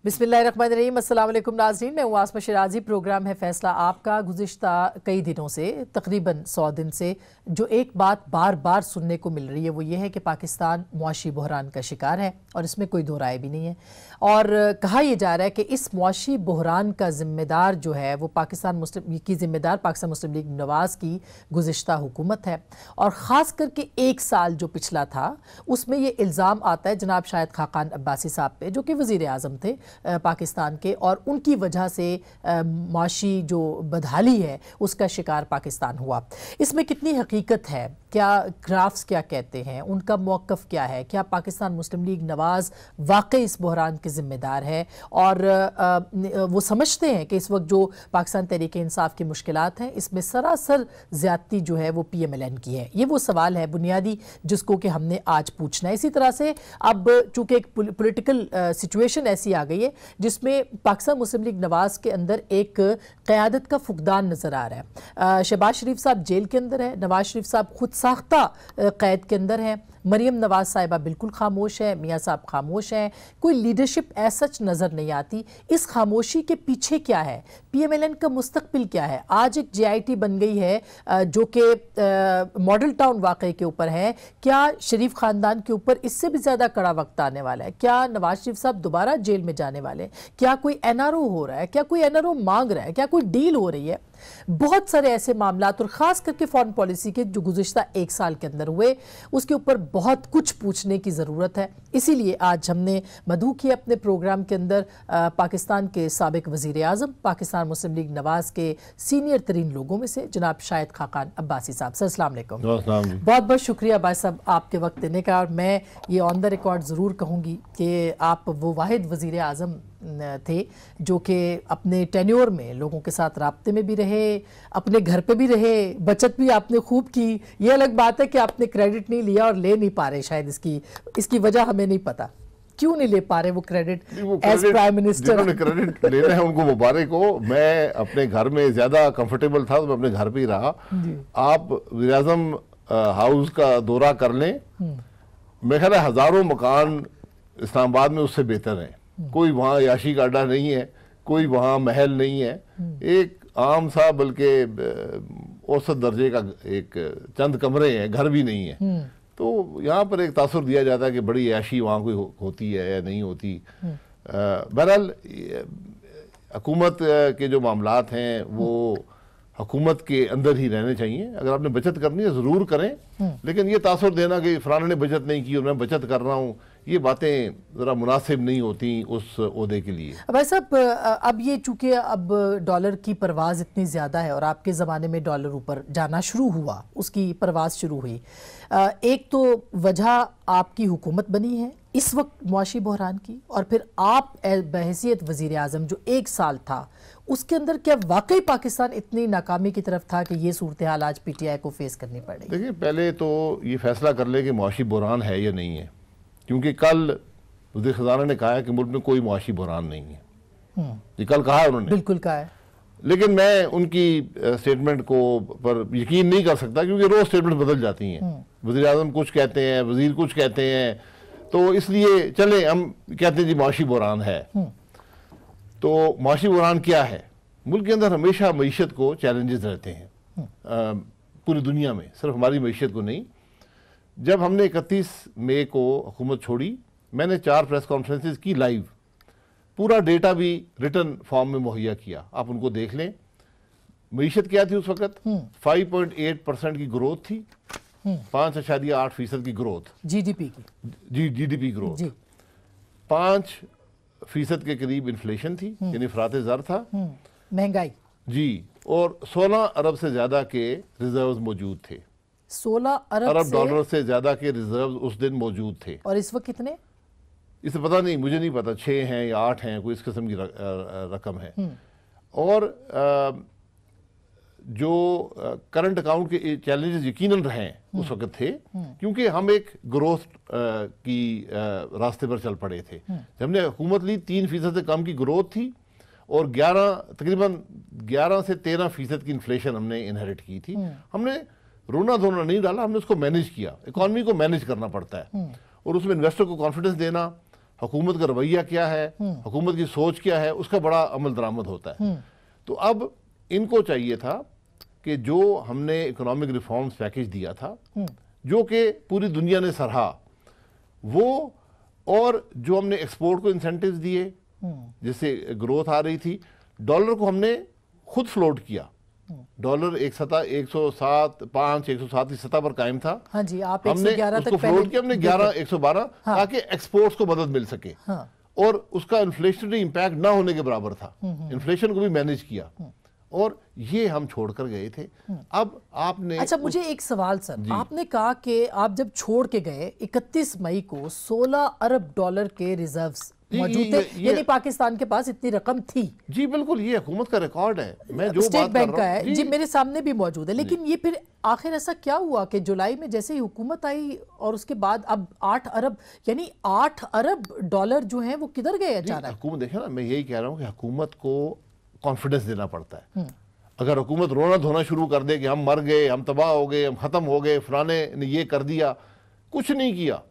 बिस्मिल्लाहिर्रहमानिर्रहीम। अस्सलाम वालेकुम नाज़रीन, मैं हूँ आसमा शिराजी। प्रोग्राम है फैसला आपका। गुज़िश्ता कई दिनों से, तकरीबन 100 दिन से जो एक बात बार बार सुनने को मिल रही है वो ये है कि पाकिस्तान मुआशी बहरान का शिकार है और इसमें कोई दो राय भी नहीं है। और कहा यह जा रहा है कि इस मुआशी बहरान का ज़िम्मेदार जो है वो पाकिस्तान मुस्लिम लीग नवाज़ की गुज़िश्ता हुकूमत है। और ख़ास करके एक साल जो पिछला था उसमें ये इल्ज़ाम आता है जनाब शाहिद खाकान अब्बासी साहब पे, जो कि वज़ीर आज़म थे पाकिस्तान के, और उनकी वजह से माशी जो बदहाली है उसका शिकार पाकिस्तान हुआ। इसमें कितनी हकीकत है, क्या ग्राफ्स क्या कहते हैं, उनका मौक़िफ़ क्या है, क्या पाकिस्तान मुस्लिम लीग नवाज़ वाकई इस बहरान के ज़िम्मेदार है और वो समझते हैं कि इस वक्त जो पाकिस्तान तहरीक इंसाफ की मुश्किलात हैं इसमें सरासर ज़्यादती जो है वो PMLN की है। ये वो सवाल है बुनियादी जिसको कि हमने आज पूछना है। इसी तरह से अब चूँकि एक पॉलिटिकल सिचुएशन ऐसी आ गई है जिसमें पाकिस्तान मुस्लिम लीग नवाज़ के अंदर एक क़यादत का फुकदान नज़र आ रहा है। शहबाज शरीफ साहब जेल के अंदर है, नवाज शरीफ साहब खुद साख्ता कैद के अंदर है, मरियम नवाज साहिबा बिल्कुल खामोश है, मियाँ साहब खामोश हैं, कोई लीडरशिप ऐसा सच नज़र नहीं आती। इस खामोशी के पीछे क्या है, PMLN का मुस्तकबिल क्या है? आज एक JIT बन गई है जो कि मॉडल टाउन वाक़े के ऊपर है। क्या शरीफ ख़ानदान के ऊपर इससे भी ज़्यादा कड़ा वक्त आने वाला है? क्या नवाज शरीफ साहब दोबारा जेल में जाने वाले हैं? क्या कोई NRO हो रहा है? क्या कोई NRO मांग रहा है? क्या कोई डील हो रही है? बहुत सारे ऐसे मामलात और ख़ास करके फॉरेन पॉलिसी के जो गुज़िश्ता एक साल के अंदर हुए उसके ऊपर बहुत कुछ पूछने की ज़रूरत है। इसीलिए आज हमने मदऊ किया अपने प्रोग्राम के अंदर पाकिस्तान के साबिक वज़ीर आज़म, पाकिस्तान मुस्लिम लीग नवाज़ के सीनियर तरीन लोगों में से जनाब शाहिद खाकान अब्बासी साहब। सर अस्सलाम वालेकुम। बहुत बहुत शुक्रिया अब्बास साहब आपके वक्त देने का। और मैं ये ऑन द रिकॉर्ड ज़रूर कहूँगी कि आप वो वाहिद वज़ीर आज़म थे जो कि अपने टेन्योर में लोगों के साथ राब्ते में भी रहे, अपने घर पे भी रहे, बचत भी आपने खूब की। ये अलग बात है कि आपने क्रेडिट नहीं लिया और ले नहीं पा रहे, शायद इसकी वजह हमें नहीं पता क्यों नहीं ले पा रहे वो क्रेडिट एज प्राइम मिनिस्टर। जिन्होंने क्रेडिट लेना है उनको मुबारक हो। मैं अपने घर में ज्यादा कंफर्टेबल था तो मैं अपने घर पे ही रहा। आप वज़ीर आज़म हाउस का दौरा कर लें, मेरे ख्याल है हजारों मकान इस्लामाबाद में उससे बेहतर हैं। कोई वहाँ याशी का अड्डा नहीं है, कोई वहाँ महल नहीं है, एक आम सा बल्कि औसत दर्जे का एक चंद कमरे हैं, घर भी नहीं है। तो यहाँ पर एक तासुर दिया जाता है कि बड़ी याशी वहाँ कोई होती है या नहीं होती। बहरहाल हुकूमत के जो मामलात हैं वो हुकूमत के अंदर ही रहने चाहिए। अगर आपने बचत करनी है ज़रूर करें, लेकिन ये तासुर देना कि फलाने ने बचत नहीं की और मैं बचत कर रहा हूँ, ये बातें ज़रा मुनासिब नहीं होती उस ओहदे के लिए। भाई साहब, अब ये चूँकि अब डॉलर की परवाज़ इतनी ज़्यादा है और आपके ज़माने में डॉलर ऊपर जाना शुरू हुआ, उसकी परवाज़ शुरू हुई। एक तो वजह आपकी हुकूमत बनी है इस वक्त मुआशी बहरान की, और फिर आप बहैसियत वज़ीर आज़म जो एक साल था उसके अंदर क्या वाकई पाकिस्तान इतनी नाकामी की तरफ था कि ये सूरत हाल आज PTI को फेस करनी पड़ रही? देखिए, पहले तो ये फैसला कर ले कि मुआशी बहरान है या नहीं है, क्योंकि कल वज़ीर ख़ज़ाना ने कहा है कि मुल्क में कोई मुआशी बहरान नहीं है। ये कल कहा है उन्होंने, बिल्कुल कहा है। लेकिन मैं उनकी स्टेटमेंट को पर यकीन नहीं कर सकता क्योंकि रोज़ स्टेटमेंट बदल जाती हैं। वज़ीर आज़म कुछ कहते हैं, वज़ीर कुछ कहते हैं, तो इसलिए चले हम कहते हैं जी मुआशी बहरान है। तो मुआशी बहरान क्या है? मुल्क के अंदर हमेशा मईशत को चैलेंजेस रहते हैं, पूरी दुनिया में, सिर्फ हमारी मईशत को नहीं। जब हमने 31 मई को हुकूमत छोड़ी, मैंने 4 प्रेस कॉन्फ्रेंसेस की लाइव, पूरा डेटा भी रिटर्न फॉर्म में मुहैया किया, आप उनको देख लें। मईशत क्या थी उस वक्त? 5.8% की ग्रोथ थी, 5.8% की ग्रोथ GDP की, GDP ग्रोथ, 5% के करीब इन्फ्लेशन थी, यानी फराते ज़र था, महंगाई जी, और 16 अरब से ज्यादा के रिजर्व्स मौजूद थे। 16 अरब डॉलर से ज्यादा के रिजर्व्स उस दिन मौजूद थे। और इस वक्त कितने? इसे पता नहीं, मुझे नहीं पता, 6 हैं या 8 हैं, कोई इस किस्म की रकम है। और जो करंट अकाउंट के चैलेंजेस यकीनन रहे उस वक्त थे, क्योंकि हम एक ग्रोथ की रास्ते पर चल पड़े थे। जब हमने हुकूमत ली 3% से कम की ग्रोथ थी और तकरीबन 11 से 13% की इन्फ्लेशन हमने इनहेरिट की थी। हमने रोना धोना नहीं डाला, हमने उसको मैनेज किया। इकॉनमी को मैनेज करना पड़ता है और उसमें इन्वेस्टर को कॉन्फिडेंस देना, हुकूमत का रवैया क्या है, हुकूमत की सोच क्या है, उसका बड़ा अमल दरामद होता है। तो अब इनको चाहिए था कि जो हमने इकोनॉमिक रिफॉर्म्स पैकेज दिया था, जो कि पूरी दुनिया ने सराहा, वो, और जो हमने एक्सपोर्ट को इंसेंटिव्स दिए जिससे ग्रोथ आ रही थी, डॉलर को हमने खुद फ्लोट किया। डॉलर एक सतह 107.5 107 की सतह पर कायम था। हाँ जी, आप हमने 111 उसको तक फ्लोट किया, हमने 11 112, हाँ। ताकि एक्सपोर्ट्स को मदद मिल सके। हाँ। और उसका इन्फ्लेशनरी इंपैक्ट ना होने के बराबर था। इन्फ्लेशन को भी मैनेज किया, और ये हम छोड़कर गए थे। अब आपने अच्छा, मुझे एक सवाल सर, आपने कहा कि आप जब छोड़ के गए 31 मई को 16 अरब डॉलर के रिजर्व्स मौजूद थे, यानी पाकिस्तान के पास इतनी रकम थी। जी बिल्कुल, ये हुकूमत का रिकॉर्ड है, मैं जो स्टेट बात बैंक कर का रहा हूं, है जी, मेरे सामने भी मौजूद है। लेकिन ये फिर आखिर ऐसा क्या हुआ कि जुलाई में जैसे ही हुकूमत आई और उसके बाद अब 8 अरब, यानी 8 अरब डॉलर जो हैं वो किधर गए अचानक? हुकूमत, देखे ना, मैं यही कह रहा हूँ कि हुकूमत को कॉन्फिडेंस देना पड़ता है। अगर हुकूमत रोना धोना शुरू कर दे कि हम मर गए, हम तबाह हो गए, हम खत्म हो गए, फलाने ने ये कर दिया, कुछ नहीं किया।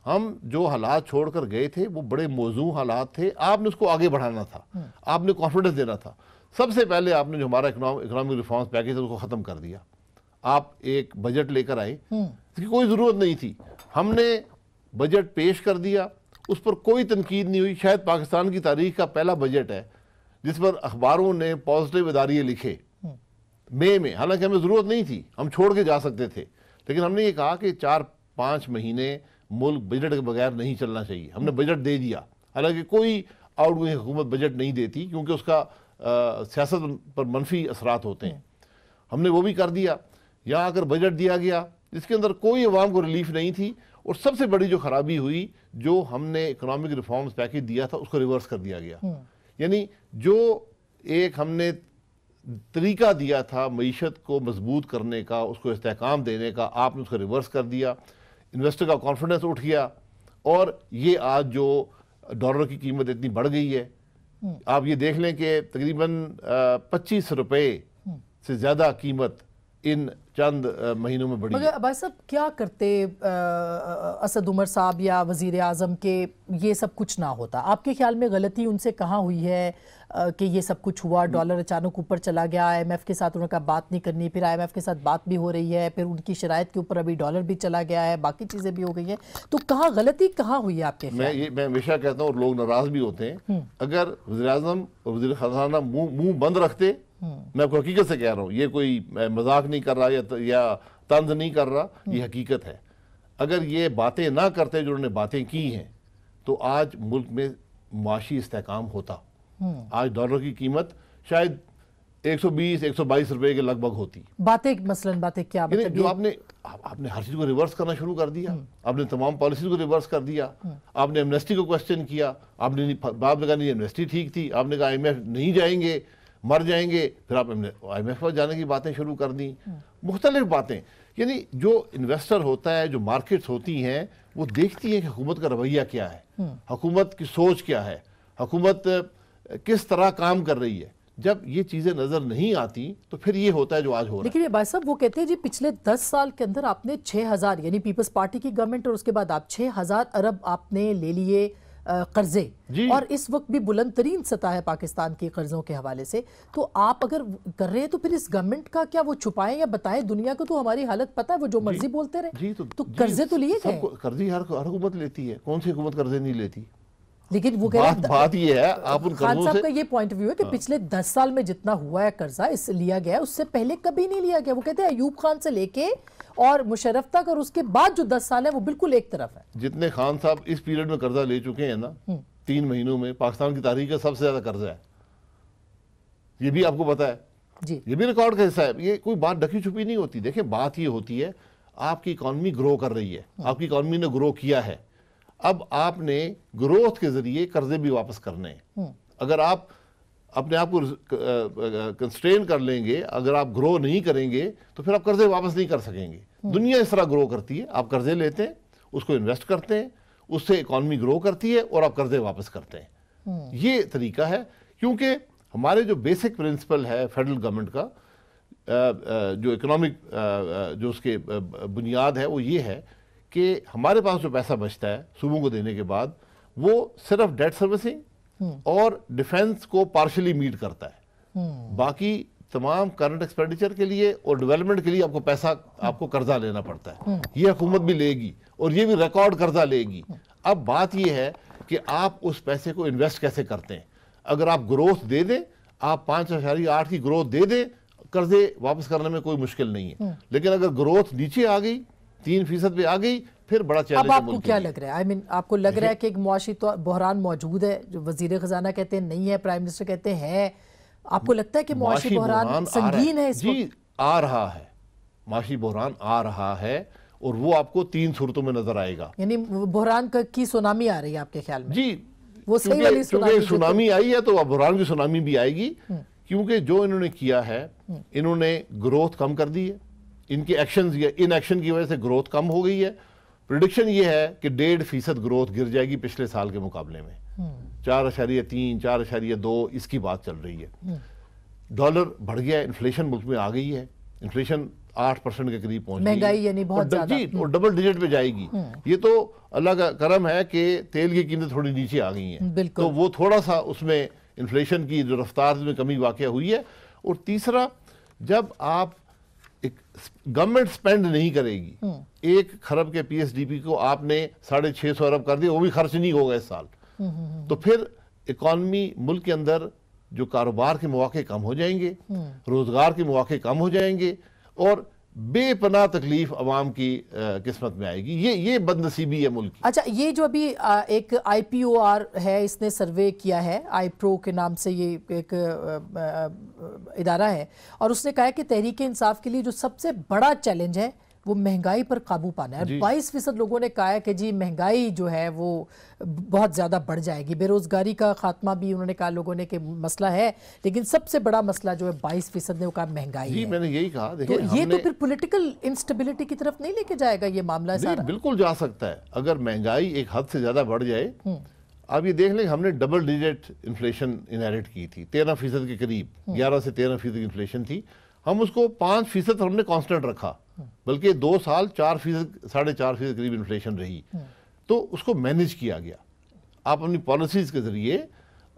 हम जो हालात छोड़कर गए थे वो बड़े मौजूद हालात थे, आपने उसको आगे बढ़ाना था, आपने कॉन्फिडेंस देना था। सबसे पहले आपने जो हमारा इकोनॉमिक रिफॉर्म्स पैकेज है उसको ख़त्म कर दिया। आप एक बजट लेकर आए, इसकी कोई ज़रूरत नहीं थी, हमने बजट पेश कर दिया, उस पर कोई तनकीद नहीं हुई। शायद पाकिस्तान की तारीख का पहला बजट है जिस पर अखबारों ने पॉजिटिव इदारिये लिखे मई में, हालांकि हमें ज़रूरत नहीं थी, हम छोड़ के जा सकते थे, लेकिन हमने ये कहा कि 4-5 महीने मुल्क बजट के बगैर नहीं चलना चाहिए। हमने बजट दे दिया, हालांकि कोई आउटगोइंग हुकूमत बजट नहीं देती क्योंकि उसका सियासत पर मनफी असरात होते हैं। हमने वो भी कर दिया। यहाँ आकर बजट दिया गया जिसके अंदर कोई अवाम को रिलीफ नहीं थी, और सबसे बड़ी जो खराबी हुई, जो हमने इकोनॉमिक रिफॉर्म्स पैकेज दिया था उसको रिवर्स कर दिया गया। यानी जो एक हमने तरीका दिया था मईशत को मजबूत करने का, उसको इस्तेहकाम देने का, आपने उसको रिवर्स कर दिया। इन्वेस्टर का कॉन्फिडेंस उठ गया, और ये आज जो डॉलर की कीमत इतनी बढ़ गई है, आप ये देख लें कि तकरीबन 25 रुपए से ज़्यादा कीमत इन चंद महीनों में बढ़ी। मगर भाई साहब, क्या करते असद उमर साहब या वजीर आज़म के ये सब कुछ ना होता? आपके ख्याल में गलती उनसे कहाँ हुई है कि ये सब कुछ हुआ? डॉलर अचानक ऊपर चला गया, IMF के साथ उन्होंने कहा बात नहीं करनी, फिर IMF के साथ बात भी हो रही है, फिर उनकी शराइत के ऊपर अभी डॉलर भी चला गया है, बाकी चीज़ें भी हो गई हैं, तो कहाँ गलती कहाँ हुई है आपके ख्याल में? मैं हमेशा कहता हूँ, और लोग नाराज़ भी होते हैं, अगर वज़ीर आज़म और वज़ीर ख़ज़ाना मुंह बंद रखते, मैं आपको हकीकत से कह रहा हूँ, ये कोई मजाक नहीं कर रहा या तंज नहीं कर रहा, ये हकीकत है। अगर ये बातें ना करते जो उन्होंने बातें की हैं, तो आज मुल्क में माशी इस्तेहकाम होता। आज डॉलर की कीमत शायद 120-122 रुपए के लगभग होती। बातें मसलन बातें क्या मतलब? जो आपने हर चीज को रिवर्स करना शुरू कर दिया, आपने तमाम पॉलिसीज को रिवर्स कर दिया, आपने एमनेस्टी को क्वेश्चन किया, आपने बात लगा नहीं एमनेस्टी ठीक थी, आपने कहा IMF नहीं जाएंगे, मर जाएंगे, फिर आप IMF पर जाने की बातें शुरू कर दी, मुख्तलिफ बातें। यानी जो इन्वेस्टर होता है, जो मार्केट्स होती हैं, वो देखती हैं कि हुकूमत का रवैया क्या है, हुकूमत की सोच क्या है, हुकूमत किस तरह काम कर रही है। जब ये चीजें नजर नहीं आती तो फिर ये होता है जो आज हो रहा है। लेकिन भाई साहब, वो कहते हैं जी पिछले 10 साल के अंदर आपने 6000, यानी पीपल्स पार्टी की गवर्नमेंट, और उसके बाद आप 6000 अरब आपने ले लिए कर्जे, और इस वक्त भी बुलंद तरीन सतह है पाकिस्तान के कर्जों के हवाले से। तो आप अगर कर रहे हैं तो फिर इस गवर्नमेंट का क्या वो छुपाएं या बताएं दुनिया को? तो हमारी हालत पता है, वो जो मर्जी बोलते रहे। तो कर्जे तो लिए गए, कर्जे हर हुकूमत लेती है, कौन सी हुकूमत कर्जे नहीं लेती? लेकिन वो बात ये है, आप उन खान साहब का ये पॉइंट ऑफ व्यू है कि पिछले 10 साल में जितना हुआ है कर्जा इस लिया गया, उससे पहले कभी नहीं लिया गया। वो कहते हैं अयूब खान से लेके और मुशर्रफ तक, और उसके बाद जो 10 साल है वो बिल्कुल एक तरफ है। जितने खान साहब इस पीरियड में कर्जा ले चुके हैं ना, 3 महीनों में, पाकिस्तान की तारीख का सबसे ज्यादा कर्जा है, ये भी आपको पता है जी। ये भी रिकॉर्ड का हिस्सा है। ये कोई बात ढकी छुपी नहीं होती। देखिए, बात ये होती है, आपकी इकॉनमी ग्रो कर रही है, आपकी इकॉनमी ने ग्रो किया है, अब आपने ग्रोथ के जरिए कर्जे भी वापस करने हैं। अगर आप अपने आप को कंस्ट्रेन कर लेंगे, अगर आप ग्रो नहीं करेंगे तो फिर आप कर्जे वापस नहीं कर सकेंगे। दुनिया इस तरह ग्रो करती है, आप कर्जे लेते हैं, उसको इन्वेस्ट करते हैं, उससे इकॉनमी ग्रो करती है और आप कर्जे वापस करते हैं। ये तरीका है, क्योंकि हमारे जो बेसिक प्रिंसिपल है फेडरल गवर्नमेंट का, जो इकोनॉमिक जो उसके बुनियाद है, वो ये है कि हमारे पास जो पैसा बचता है सूबों को देने के बाद, वो सिर्फ डेट सर्विसिंग और डिफेंस को पार्शली मीट करता है। बाकी तमाम करंट एक्सपेंडिचर के लिए और डेवलपमेंट के लिए आपको पैसा, आपको कर्जा लेना पड़ता है। ये हुकूमत भी लेगी और ये भी रिकॉर्ड कर्जा लेगी। अब बात ये है कि आप उस पैसे को इन्वेस्ट कैसे करते हैं। अगर आप ग्रोथ दे दें, आप 5.8 की ग्रोथ दे दें, कर्जे वापस करने में कोई मुश्किल नहीं है। लेकिन अगर ग्रोथ नीचे आ गई, 3% पे आ गई, फिर बड़ा चैलेंज। अब आपको क्या लग रहा है, आपको लग रहा है कि एक मुआशी बहरान मौजूद है, जो वजीर खजाना कहते हैं नहीं है, प्राइम मिनिस्टर कहते हैं, आपको लगता है कि मुआशी बहरान संगीन है? जी, आ रहा है, मुआशी बहरान आ रहा है और वो आपको 3 सूरतों में नजर आएगा। यानी बहरान की सुनामी आ रही है आपके ख्याल में? जी, वो सही वाली सुनामी आई है तो अब बहरान की सुनामी भी आएगी। क्योंकि जो इन्होंने किया है, इन्होंने ग्रोथ कम कर दी है, इनके एक्शंस या इन एक्शन की वजह से ग्रोथ कम हो गई है। प्रेडिक्शन ये है कि 1.5% ग्रोथ गिर जाएगी पिछले साल के मुकाबले में। 4.3, 4.2 इसकी बात चल रही है। डॉलर बढ़ गया, इन्फ्लेशन मुल्क में आ गई है, इन्फ्लेशन 8% के करीब पहुंच गई, महंगाई यानी बहुत ज्यादा, और डबल डिजिट पे जाएगी। ये तो अल्लाह का करम है कि तेल की कीमतें थोड़ी नीचे आ गई हैं, तो वो थोड़ा सा उसमें इन्फ्लेशन की जो रफ्तार में कमी वाक़ हुई है। और तीसरा, जब आप एक गवर्नमेंट स्पेंड नहीं करेगी, 1 खरब के PSDP को आपने 650 अरब कर दिया, वो भी खर्च नहीं होगा इस साल, तो फिर इकॉनमी, मुल्क के अंदर जो कारोबार के मौके कम हो जाएंगे, रोजगार के मौके कम हो जाएंगे और बेपनाह तकलीफ अवाम की किस्मत में आएगी। ये बदनसीबी है मुल्क की। अच्छा, ये जो अभी एक IPOR है, इसने सर्वे किया है, आईप्रो के नाम से ये एक इदारा है, और उसने कहा है कि तहरीक इंसाफ के लिए जो सबसे बड़ा चैलेंज है वो महंगाई पर काबू पाना है। 22% लोगों ने कहा है कि जी महंगाई जो है वो बहुत ज़्यादा बढ़ जाएगी। बेरोजगारी का खात्मा भी उन्होंने कहा लोगों ने कि मसला है, लेकिन सबसे बड़ा मसला जो है 22% ने वो कहा महंगाई है। मैंने यही कहा, देखिए तो ये तो फिर पॉलिटिकल इंस्टेबिलिटी की तरफ नहीं लेके जाएगा ये मामला सारा? बिल्कुल जा सकता है, अगर महंगाई एक हद से ज़्यादा बढ़ जाए। अब ये देख लें, हमने डबल डिजिट इन्फ्लेशन इनहेरिट की थी, 13% के करीब, 11 से 13% की इन्फ्लेशन थी। हम उसको 5% हमने कांस्टेंट रखा, बल्कि 2 साल 4%, 4.5% करीब इन्फ्लेशन रही, तो उसको मैनेज किया गया। आप अपनी पॉलिसीज के जरिए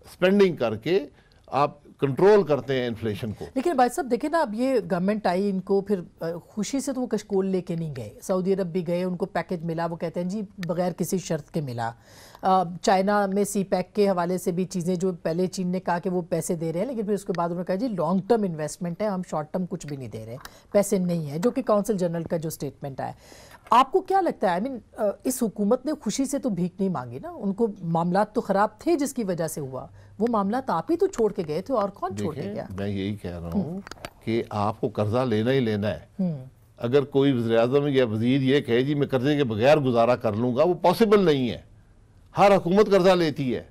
स्पेंडिंग करके आप कंट्रोल करते हैं इन्फ्लेशन को। लेकिन भाई साहब देखें ना, अब ये गवर्नमेंट आई, इनको फिर खुशी से तो वो कशकोल लेके नहीं गए, सऊदी अरब भी गए, उनको पैकेज मिला, वो कहते हैं जी बगैर किसी शर्त के मिला। चाइना में CPEC के हवाले से भी चीज़ें, जो पहले चीन ने कहा कि वो पैसे दे रहे हैं, लेकिन फिर उसके बाद उन्होंने कहा जी लॉन्ग टर्म इन्वेस्टमेंट है, हम शॉर्ट टर्म कुछ भी नहीं दे रहे, पैसे नहीं है, जो कि काउंसिल जनरल का जो स्टेटमेंट आया। आपको क्या लगता है, इस हुकूमत ने खुशी से तो भीख नहीं मांगी ना, उनको मामलात तो ख़राब थे जिसकी वजह से हुआ, वो मामलात आप ही तो छोड़ के गए थे, और कौन छोड़ के गया? मैं यही कह रहा हूँ कि आपको कर्जा लेना ही लेना है। अगर कोई वज़ीर-ए-आज़म या वजीर ये कहे जी मैं कर्जे के बगैर गुजारा कर लूँगा, वो पॉसिबल नहीं है। हर हुकूमत कर्जा लेती है,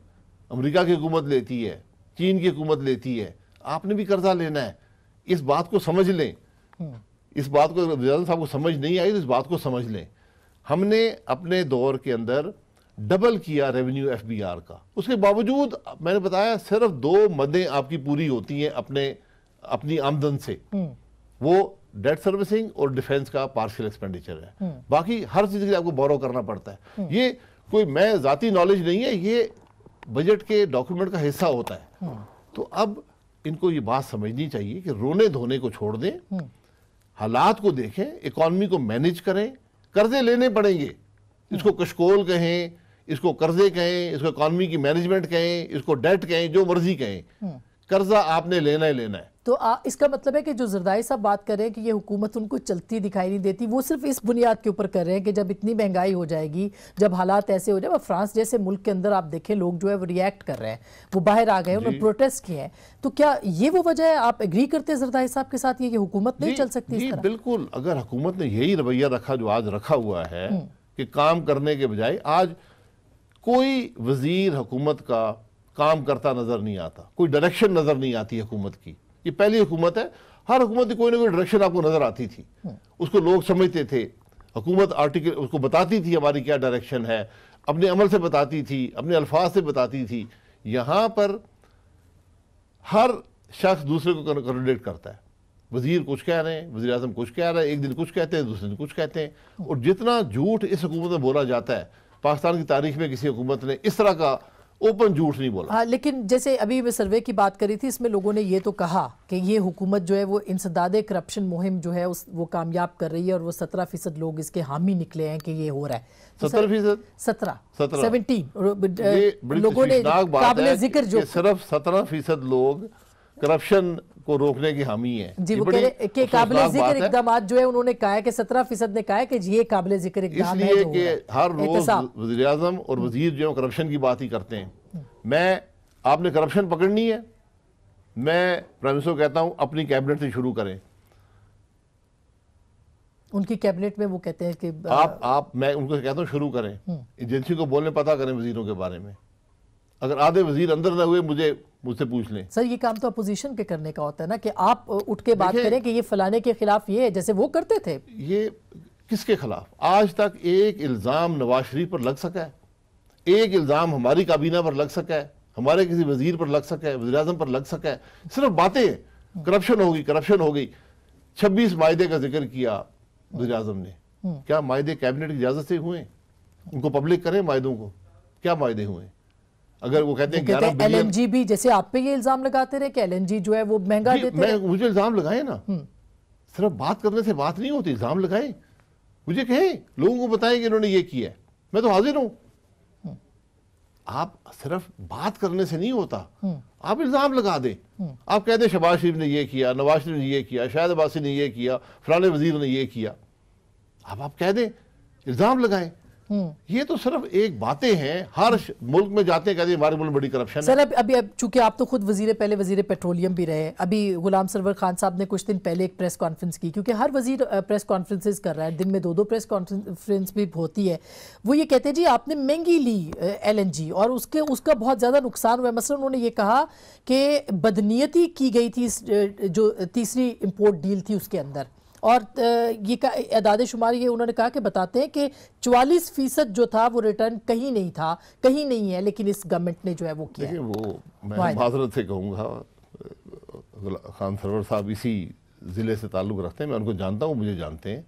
अमेरिका की हुकूमत लेती है, चीन की हुकूमत लेती है, आपने भी कर्जा लेना है। इस बात को समझ लें, इस बात को वज़ीर साहब को समझ नहीं आई तो इस बात को समझ लें। हमने अपने दौर के अंदर डबल किया रेवेन्यू FBR का, उसके बावजूद मैंने बताया सिर्फ 2 मदें आपकी पूरी होती हैं अपनी आमदन से, वो डेट सर्विसिंग और डिफेंस का पार्शियल एक्सपेंडिचर है। बाकी हर चीज के लिए आपको बोरो करना पड़ता है। ये कोई मैं जाती नॉलेज नहीं है, ये बजट के डॉक्यूमेंट का हिस्सा होता है। तो अब इनको ये बात समझनी चाहिए कि रोने धोने को छोड़ दें, हालात को देखें, इकॉनमी को मैनेज करें। कर्जे लेने पड़ेंगे, इसको कशकोल कहें, इसको कर्जे कहें, इसको इकॉनमी की मैनेजमेंट कहें, इसको डेट कहें, जो मर्जी कहें, कर्जा आपने लेना ही लेना है। तो इसका मतलब है कि जो जरदाई साहब बात कर रहे हैं कि ये हुकूमत उनको चलती दिखाई नहीं देती, वो सिर्फ इस बुनियाद के ऊपर कर रहे हैं कि जब इतनी महंगाई हो जाएगी, जब हालात ऐसे हो जाए, फ्रांस जैसे मुल्क के अंदर आप देखें लोग जो है वो रिएक्ट कर रहे हैं, वो बाहर आ गए, उन्होंने प्रोटेस्ट किए हैं, तो क्या ये वो वजह है? आप एग्री करते हैं जरदाई साहब के साथ ये कि हुकूमत नहीं चल सकती इस तरह? बिल्कुल, अगर हुकूमत ने यही रवैया रखा जो आज रखा हुआ है कि काम करने के बजाय, आज कोई वजीर हुकूमत का काम करता नजर नहीं आता, कोई डायरेक्शन नजर नहीं आती हुकूमत की। ये पहली हुकूमत है, हर हुकूमत की कोई ना कोई डायरेक्शन आपको नजर आती थी, उसको लोग समझते थे, हुकूमत आर्टिकल उसको बताती थी हमारी क्या डायरेक्शन है, अपने अमल से बताती थी, अपने अल्फाज से बताती थी। यहाँ पर हर शख्स दूसरे को कॉन्ट्रडिक्ट करता है, वजीर कुछ कह रहे हैं, वज़ीर-ए-आज़म कुछ कह रहे हैं, एक दिन कुछ कहते हैं, दूसरे दिन कुछ कहते हैं, और जितना झूठ इस हुकूमत में बोला जाता है पाकिस्तान की तारीख में किसी हुकूमत ने इस तरह का ओपन झूठ नहीं बोला। हाँ, लेकिन जैसे अभी मैं सर्वे की बात करी थी, इसमें लोगों ने ये तो कहा कि ये हुकूमत जो है वो इंसदादे करप्शन मुहिम जो है वो कामयाब कर रही है और वो 17% लोग इसके हामी निकले हैं कि ये हो रहा है। 17%? 17 लोगों ने काबिले जिक्र जो सिर्फ 17% लोग करप्शन को रोकने की हामी है जी, वो कह रहे कि काबिले जिक्र इकदाम जो है उन्होंने कहा है कि 17% ने कहा है कि ये काबिले जिक्र इकदाम है। इसलिए कि हर रोज वज़ीर आज़म और वजीर जो करप्शन की बात ही करते हैं। मैं आपने करप्शन पकड़नी है, मैं प्राइम मिनिस्टर को कहता हूं अपनी कैबिनेट से शुरू करें। उनकी कैबिनेट में वो कहते हैं कि मैं उनको कहता हूं शुरू करें, एजेंसी को बोलने पता करें वजीरों के बारे में। अगर आधे वजीर अंदर ना हुए मुझसे पूछ लें। सर, ये काम तो अपोजिशन के करने का होता है ना कि आप उठ के बात करें कि ये फलाने के खिलाफ ये है, जैसे वो करते थे। ये किसके खिलाफ? आज तक एक इल्जाम नवाज शरीफ पर लग सका है? एक इल्जाम हमारी काबीना पर लग सका है? हमारे किसी वजीर पर लग सका है? वज़ीर आज़म पर लग सका है? सिर्फ बातें हैं, करप्शन होगी, करप्शन हो गई। 26 मायदे का जिक्र किया वज़ीर आज़म ने। क्या मायदे कैबिनेट की इजाजत से हुए? उनको पब्लिक करें मायदों को, क्या मायदे हुए? अगर वो कहते हैं 11 बिलियन, एलएनजी भी, जैसे आप पे ये इल्जाम लगाते रहे कि एलएनजी जो है वो महंगा देते हैं। मुझे इल्जाम लगाए ना, सिर्फ बात करने से बात नहीं होती, इल्जाम लगाए, मुझे कहें, लोगों को बताएं कि इन्होंने ये किया है, मैं तो हाजिर हूं। आप सिर्फ बात करने से नहीं होता, आप इल्जाम लगा दें। आप कहते हैं शहबाज शरीफ ने ये किया, नवाज शरीफ ने ये किया, शाहिद अब्बासी ने ये किया, फलाने वजीर ने ये किया। आप कह दें, इल्जाम लगाएं। ये तो सिर्फ एक बातें हैं। हर मुल्क में जाते हैं, कहते हैं हमारे मुल्क में बड़ी करप्शन है। सर, अभी चूंकि आप तो खुद पहले वजीर पेट्रोलियम भी रहे, अभी गुलाम सरवर खान साहब ने कुछ दिन पहले एक प्रेस कॉन्फ्रेंस की, क्योंकि हर वजीर प्रेस कॉन्फ्रेंसेस कर रहा है, दिन में 2-2 प्रेस कॉन्फ्रेंस भी होती है। वो ये कहते हैं जी आपने महंगी ली एलएनजी और उसका बहुत ज़्यादा नुकसान हुआ है। मसलन उन्होंने ये कहा कि बदनीयती की गई थी जो तीसरी इम्पोर्ट डील थी उसके अंदर, और ये अदादे शुमार ये उन्होंने कहा कि बताते हैं कि 44% जो था वो रिटर्न कहीं नहीं था, कहीं नहीं है, लेकिन इस गवर्नमेंट ने जो है वो किया है। वो मैं माजरत से कहूँगा, खान सरवर साहब इसी ज़िले से ताल्लुक़ रखते हैं, मैं उनको जानता हूँ, मुझे जानते हैं।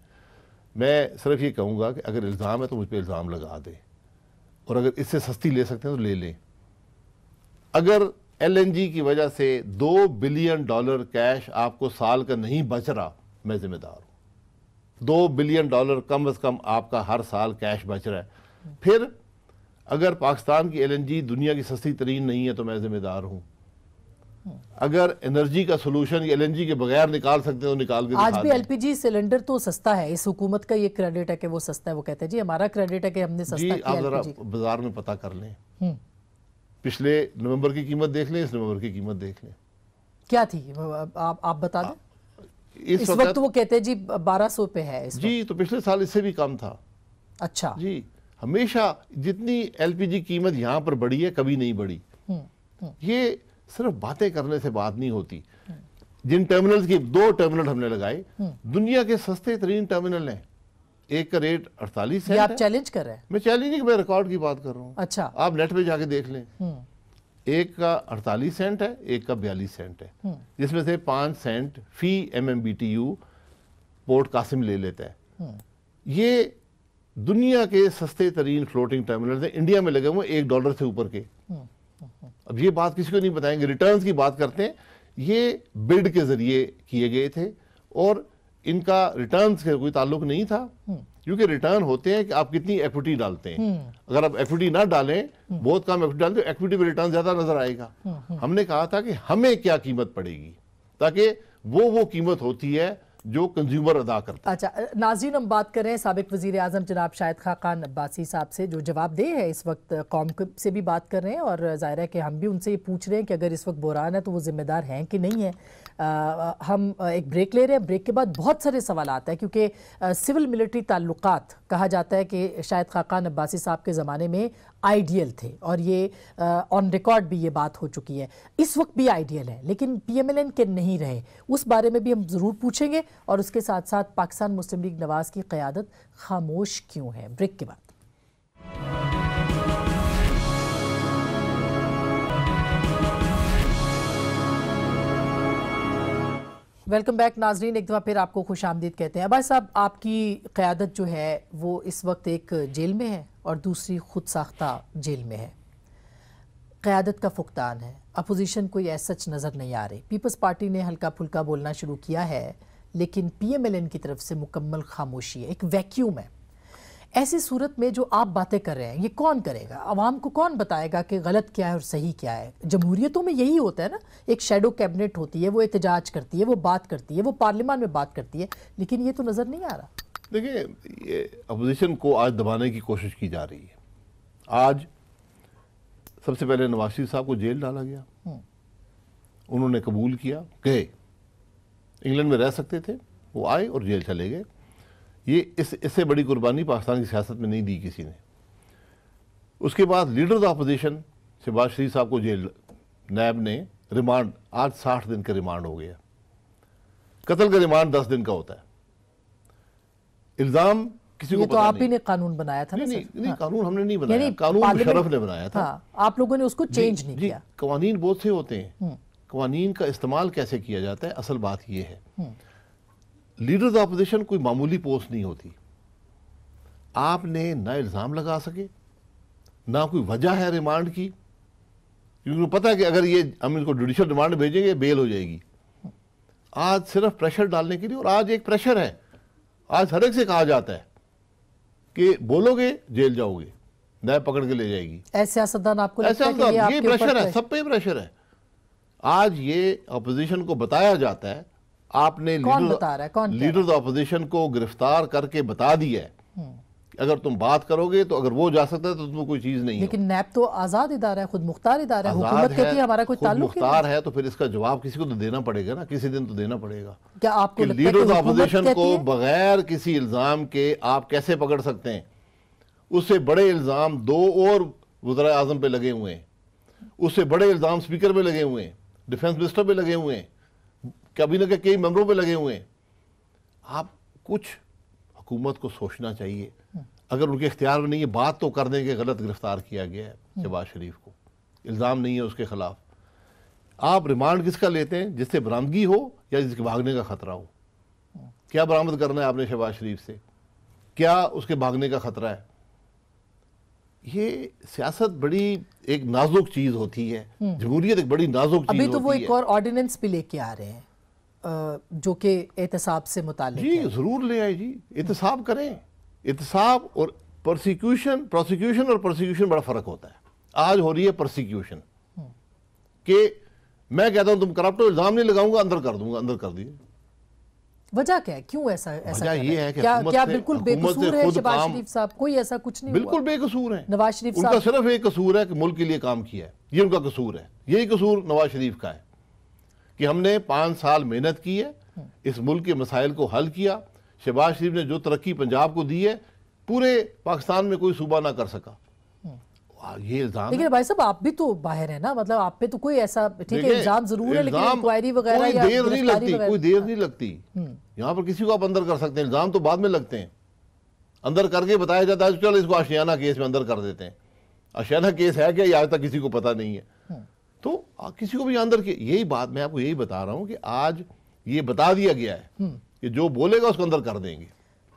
मैं सिर्फ ये कहूँगा कि अगर इल्ज़ाम है तो मुझ पर इल्ज़ाम लगा दे, और अगर इससे सस्ती ले सकते हैं तो ले लें। अगर एलएनजी की वजह से $2 बिलियन कैश आपको साल का नहीं बच रहा, मैं जिम्मेदार हूं। $2 बिलियन कम से कम आपका हर साल कैश बच रहा है। फिर अगर पाकिस्तान की एलएनजी दुनिया की सस्ती तरीन नहीं है तो मैं जिम्मेदार हूं। अगर एनर्जी का सोल्यूशन एलएनजी के बगैर निकाल सकते हो, निकाल के आज भी एलपीजी सिलेंडर तो सस्ता है, इस हुकूमत का ये क्रेडिट है कि वो सस्ता है। वो कहते हैं जी हमारा क्रेडिट है कि हमने सस्ता किया। आप जरा बाजार में पता कर लें, पिछले नवंबर की कीमत देख लें, इस नवंबर की कीमत देख लें, क्या थी आप बता दें। इस वक्त वो कहते हैं जी 1200 पे है इस जी, तो पिछले साल इससे भी कम था। अच्छा जी, हमेशा जितनी एलपीजी कीमत यहाँ पर बढ़ी है कभी नहीं बढ़ी। ये सिर्फ बातें करने से बात नहीं होती। जिन टर्मिनल्स की 2 टर्मिनल हमने लगाए, दुनिया के सस्ते तरीन टर्मिनल हैं। एक का रेट 48 सेंट। आप चैलेंज कर रहे हैं? मैं चैलेंज नहीं, मैं रिकॉर्ड की बात कर रहा हूँ। अच्छा, आप नेट पे जाके देख लें। एक का 48 सेंट है, एक का 42 सेंट है, जिसमें से 5 सेंट फी MMBTU पोर्ट कासिम ले लेता है। ये दुनिया के सस्ते तरीन फ्लोटिंग टर्मिनल हैं, इंडिया में लगे हुए $1 से ऊपर के। अब ये बात किसी को नहीं बताएंगे, रिटर्न्स की बात करते हैं। ये बिड के जरिए किए गए थे और इनका रिटर्न्स से कोई ताल्लुक नहीं था, क्योंकि रिटर्न होते हैं कि आप कितनी इक्विटी डालते हैं। अगर आप इक्विटी ना डालें, बहुत कम इक्विटी डालते, तो इक्विटी में रिटर्न ज्यादा नजर आएगा। हमने कहा था कि हमें क्या कीमत पड़ेगी, ताकि वो कीमत होती है जो कंज्यूमर अदा करता है। अच्छा नाज़रीन, हम बात कर रहे हैं साबिक वज़ीर आज़म जनाब शाहिद खाकान अब्बासी साहब से, जो जवाबदेह है इस वक्त कौम से भी बात कर रहे हैं, और ज़ाहिर है कि हम भी उनसे ये पूछ रहे हैं कि अगर इस वक्त बुहरान है तो वो ज़िम्मेदार हैं कि नहीं है। हम एक ब्रेक ले रहे हैं, ब्रेक के बाद बहुत सारे सवाल आते हैं, क्योंकि सिविल मिलिट्री ताल्लुकात कहा जाता है कि शाहिद खाकान अब्बासी साहब के ज़माने में आइडियल थे, और ये ऑन रिकॉर्ड भी ये बात हो चुकी है। इस वक्त भी आइडियल है, लेकिन PMLN के नहीं रहे, उस बारे में भी हम ज़रूर पूछेंगे, और उसके साथ साथ पाकिस्तान मुस्लिम लीग नवाज की क़यादत खामोश क्यों है। ब्रेक के बाद वेलकम बैक नाजरीन, एक दफ़ा फिर आपको खुश आमदीद कहते हैं। अब्बास साहब, आपकी क़यादत जो है वो इस वक्त एक जेल में है, और दूसरी खुद साख्ता जेल में है। क़यादत का फुकदान है, अपोजिशन कोई ऐसा सच नज़र नहीं आ रही। पीपल्स पार्टी ने हल्का फुल्का बोलना शुरू किया है, लेकिन PMLN की तरफ से मुकम्मल खामोशी है, एक वैक्यूम है। ऐसी सूरत में जो आप बातें कर रहे हैं ये कौन करेगा? आवाम को कौन बताएगा कि गलत क्या है और सही क्या है? जमहूरियतों में यही होता है ना, एक शैडो कैबिनेट होती है, वो एहतजाज करती है, वो बात करती है, वो पार्लियामान में बात करती है, लेकिन ये तो नज़र नहीं आ रहा। देखिए, ये अपोजिशन को आज दबाने की कोशिश की जा रही है। आज सबसे पहले नवाज शरीफ साहब को जेल डाला गया, उन्होंने कबूल किया, गए, इंग्लैंड में रह सकते थे, वो आए और जेल चले गए। ये इससे बड़ी कुर्बानी पाकिस्तान की सियासत में नहीं दी किसी ने। उसके बाद लीडर ऑफ अपोजिशन शहबाज शरीफ साहब को जेल, नैब ने रिमांड, आज 60 दिन का रिमांड हो गया। कत्ल का रिमांड 10 दिन का होता है। इल्जाम किसी को तो आप ही ने कानून बनाया था ना? नहीं, कानून हमने नहीं बनाया, कानून मुशर्रफ ने बनाया था। आप लोगों ने उसको चेंज नहीं किया। कवानीन बहुत से होते हैं, कवानीन का इस्तेमाल कैसे किया जाता है, असल बात यह है। लीडर ऑफ अपोजिशन कोई मामूली पोस्ट नहीं होती। आपने ना इल्जाम लगा सके, ना कोई वजह है रिमांड की, क्योंकि पता है कि अगर ये हम इनको जुडिशियल रिमांड भेजेंगे बेल हो जाएगी। आज सिर्फ प्रेशर डालने के लिए, और आज एक प्रेशर है, आज हर एक से कहा जाता है कि बोलोगे जेल जाओगे, नैब पकड़ के ले जाएगी। ऐसे सियासतदान आपको लगता है कि ये प्रेशर है, सब पे प्रेशर है। आज ये अपोजिशन को बताया जाता है, आपने लीडर ऑफ अपोजिशन को गिरफ्तार करके बता दिया है, अगर तुम बात करोगे तो अगर वो जा सकता है तो तुम्हें कोई चीज नहीं है। लेकिन नैब तो आजाद इदारा है, खुद मुख्तार इदारा है, हुकूमत कहती है हमारा कोई ताल्लुक नहीं। मुख्तार है तो फिर इसका जवाब किसी को तो देना पड़ेगा ना, किसी दिन तो देना पड़ेगा। क्या आपको लगता है लीडर ऑफ अपोजिशन को बगैर किसी इल्जाम के आप कैसे पकड़ सकते हैं? उससे बड़े इल्जाम 2 और वज़ीर आज़म पे लगे हुए हैं, उससे बड़े इल्जाम स्पीकर पे लगे हुए हैं, डिफेंस मिनिस्टर पे लगे हुए हैं, कैबिनेट के कई मेंबरों पे लगे हुए हैं। आप कुछ हुकूमत को सोचना चाहिए, अगर उनके इख्तियार में नहीं है बात तो कर दें कि गलत गिरफ्तार किया गया है शहबाज शरीफ को, इल्ज़ाम नहीं है उसके खिलाफ। आप रिमांड किसका लेते हैं? जिससे बरामदगी हो या जिसके भागने का खतरा हो। क्या बरामद करना है आपने शहबाज शरीफ से? क्या उसके भागने का खतरा है? ये सियासत बड़ी एक नाजुक चीज होती है, जमहूरियत एक बड़ी नाजुक चीज होती है। अभी तो वो एक और ऑर्डिनेंस भी लेके आ रहे हैं जो कि एहतसाब से मुताल्लिक है। जी जरूर ले आए जी, एहतसाब करें। एहतसाब और प्रोसिक्यूशन और प्रोसिक्यूशन बड़ा फर्क होता है। आज हो रही है प्रोसिक्यूशन कि मैं कहता हूं तुम करप्ट हो, इल्जाम नहीं लगाऊंगा, अंदर कर दूंगा, अंदर कर दिए। वजह क्या है? क्यों ऐसा वजह ये है कि क्या बिल्कुल बेकसूर है शहबाज शरीफ साहब? कोई ऐसा कुछ नहीं, बिल्कुल बेकसूर है नवाज शरीफ साहब। उनका सिर्फ एक कसूर है कि मुल्क के लिए काम किया है, ये उनका कसूर है। यही कसूर नवाज शरीफ का है कि हमने 5 साल मेहनत की है, इस मुल्क के मसाइल को हल किया। शहबाज शरीफ ने जो तरक्की पंजाब को दी है, पूरे पाकिस्तान में कोई सूबा ना कर सका। ये इल्जाम। लेकिन भाई साहब आप भी तो बाहर है ना, मतलब आप पे तो कोई ऐसा, ठीक है इल्जाम जरूर है, लेकिन इंक्वायरी वगैरह या देर नहीं लगती, कोई देर नहीं लगती। यहाँ पर किसी को आप अंदर कर सकते हैं, इल्जाम तो बाद में लगते हैं। अंदर करके बताया जाता है चलो इसको आशियाना केस में अंदर कर देते हैं। आशियाना केस है क्या, आज तक किसी को पता नहीं है। तो किसी को भी अंदर के, यही बात मैं आपको यही बता रहा हूँ कि आज ये बता दिया गया है कि जो बोलेगा उसको अंदर कर देंगे।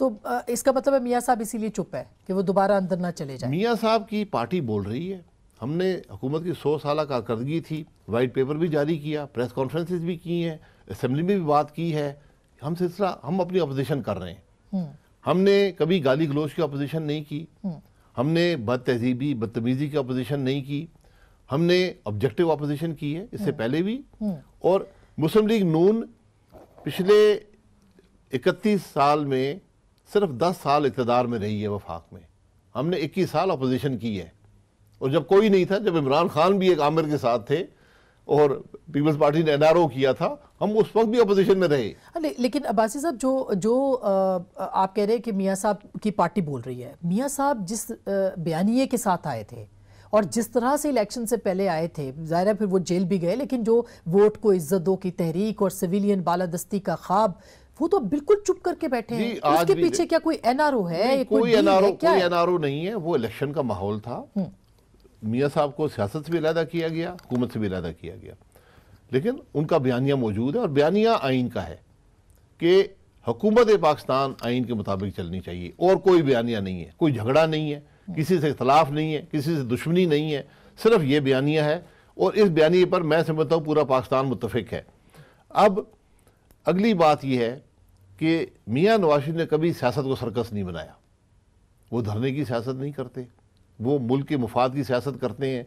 तो इसका मतलब है मियाँ साहब इसीलिए चुप है कि वो दोबारा अंदर ना चले जाए। मियाँ साहब की पार्टी बोल रही है। हमने हुकूमत की 100 साल कारकर्दगी थी, वाइट पेपर भी जारी किया, प्रेस कॉन्फ्रेंसेस भी की हैं, असेंबली में भी बात की है। हम सिलसिला हम अपनी अपोजिशन कर रहे हैं। हमने कभी गाली गलोच की अपोजिशन नहीं की, हमने बदतहजीबी बदतमीजी की अपोजिशन नहीं की, हमने ऑब्जेक्टिव अपोजिशन की है इससे पहले भी। और मुस्लिम लीग नून पिछले 31 साल में सिर्फ 10 साल इक़्तिदार में रही है वफाक में। हमने 21 साल अपोजिशन की है, और जब कोई नहीं था, जब इमरान खान भी एक आमिर के साथ थे और पीपल्स पार्टी ने NRO किया था, हम उस वक्त भी अपोजिशन में रहे। लेकिन अब्बासी साहब जो आप कह रहे हैं कि मियाँ साहब की पार्टी बोल रही है, मियाँ साहब जिस बयानिए के साथ आए थे और जिस तरह से इलेक्शन से पहले आए थे, ज़ाहिर है फिर वो जेल भी गए, लेकिन जो वोट को इज्जत दो की तहरीक और सिविलियन बालादस्ती का ख्वाब, वो तो बिल्कुल चुप करके बैठे हैं। उसके पीछे क्या कोई NRO है? कोई NRO नहीं है, वो इलेक्शन का माहौल था। मियाँ साहब को सियासत से भी अलहदा किया गया, हुकूमत से भी अलहदा किया गया, लेकिन उनका बयानिया मौजूद है और बयानिया आइन का है कि हुकूमत पाकिस्तान आइन के मुताबिक चलनी चाहिए, और कोई बयानिया नहीं है, कोई झगड़ा नहीं है। किसी से इख्तलाफ नहीं है, किसी से दुश्मनी नहीं है, सिर्फ ये बयानिया है और इस बयानिए पर मैं समझता हूँ पूरा पाकिस्तान मुत्तफिक है। अब अगली बात यह है कि मियाँ नवाज शरीफ ने कभी सियासत को सर्कस नहीं बनाया। वो धरने की सियासत नहीं करते, वो मुल्क के मुफाद की सियासत करते हैं।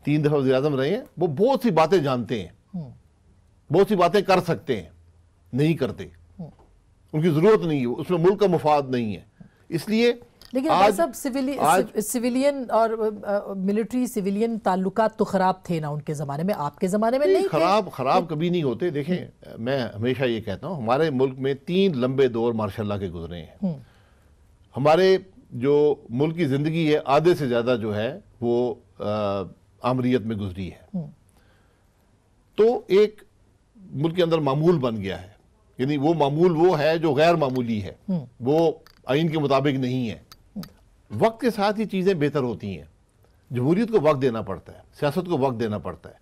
3 दफ़ा वज़ीर-ए-आज़म रहे हैं, वो बहुत सी बातें जानते हैं, बहुत सी बातें कर सकते हैं, नहीं करते, उनकी ज़रूरत नहीं है, उसमें मुल्क का मुफाद नहीं है। इसलिए लेकिन भाई साहब सिविलियन और मिलिट्री सिविलियन ताल्लुकात तो खराब थे ना उनके ज़माने में, आपके ज़माने में नहीं खराब कभी नहीं होते। देखें, मैं हमेशा ये कहता हूँ हमारे मुल्क में 3 लंबे दौर माशाल्लाह के गुजरे हैं। हमारे जो मुल्क की ज़िंदगी है आधे से ज़्यादा जो है वो आमरीत में गुजरी है। तो एक मुल्क के अंदर मामूल बन गया है, यानी वो मामूल वो है जो गैर मामूली है, वो आइन के मुताबिक नहीं है। वक्त के साथ ये चीज़ें बेहतर होती हैं। जमहूरियत को वक्त देना पड़ता है, सियासत को वक्त देना पड़ता है।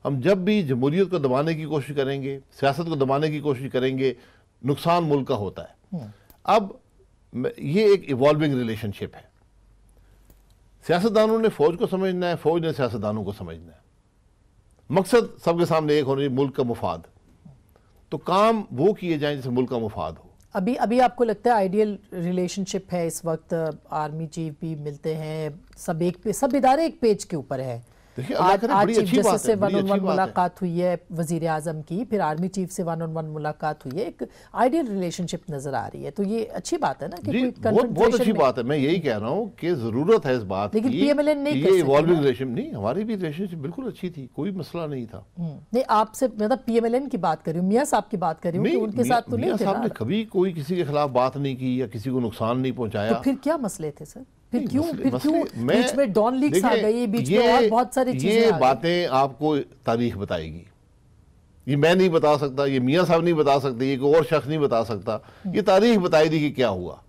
हम जब भी जमहूरियत को दबाने की कोशिश करेंगे, सियासत को दबाने की कोशिश करेंगे, नुकसान मुल्क का होता है। अब ये एक इवॉल्विंग रिलेशनशिप है। सियासतदानों ने फौज को समझना है, फौज ने सियासतदानों को समझना है। मकसद सबके सामने एक होना चाहिए, मुल्क का मुफाद। तो काम वो किए जाएं जिससे मुल्क का मुफाद हो। अभी आपको लगता है आइडियल रिलेशनशिप है इस वक्त? आर्मी चीफ भी मिलते हैं, सब इदारे एक पेज के ऊपर है। आज चीफ जस्टिस से 1-on-1 मुलाकात हुई है वजीर आजम की, फिर आर्मी चीफ से 1-on-1 मुलाकात हुई है, एक आइडियल रिलेशनशिप नजर आ रही है। तो ये अच्छी बात है ना कि बहुत अच्छी बात है। मैं यही कह रहा हूँ कि जरूरत है इस बात की। लेकिन पीएमएलएन नहीं कर इवॉल्विंग रिलेशन नहीं, हमारी भी रिलेशनशिप बिल्कुल अच्छी थी, कोई मसला नहीं था। नहीं, आपसे मतलब पीएमएलएन की बात कर रही हूँ, मियाँ साहब की बात कर रही हूँ, उनके साथ तो नहीं थे। साहब ने कभी कोई किसी के खिलाफ बात नहीं की या किसी को नुकसान नहीं पहुंचाया। तो फिर क्या मसले थे सर? फिर क्यों बीच में डॉन लीक्स आ गई, बीच में और बहुत सारी चीजें ये बातें आपको तारीख बताएगी। ये मैं नहीं बता सकता, ये मियाँ साहब नहीं बता सकते, ये कोई और शख्स नहीं बता सकता। ये तारीख बताएगी कि क्या हुआ।